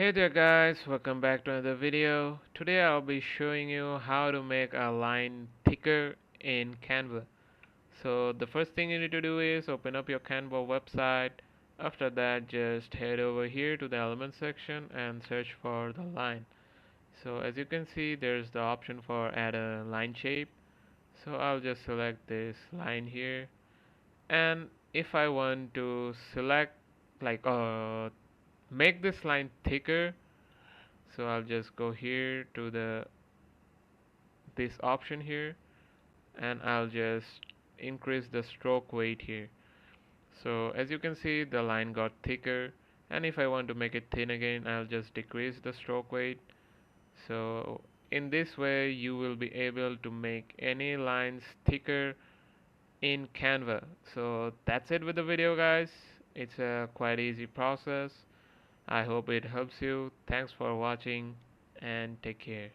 Hey there guys, welcome back to another video. Today I'll be showing you how to make a line thicker in Canva. So the first thing you need to do is open up your Canva website. After that, just head over here to the element section and search for the line. So as you can see, there's the option for add a line shape. So I'll just select this line here, and if I want to select like make this line thicker, so I'll just go here to the this option here, and I'll just increase the stroke weight here. So as you can see, the line got thicker, and if I want to make it thin again, I'll just decrease the stroke weight. So in this way you will be able to make any lines thicker in Canva. So that's it with the video guys. It's a quite easy process. I hope it helps you. Thanks for watching and take care.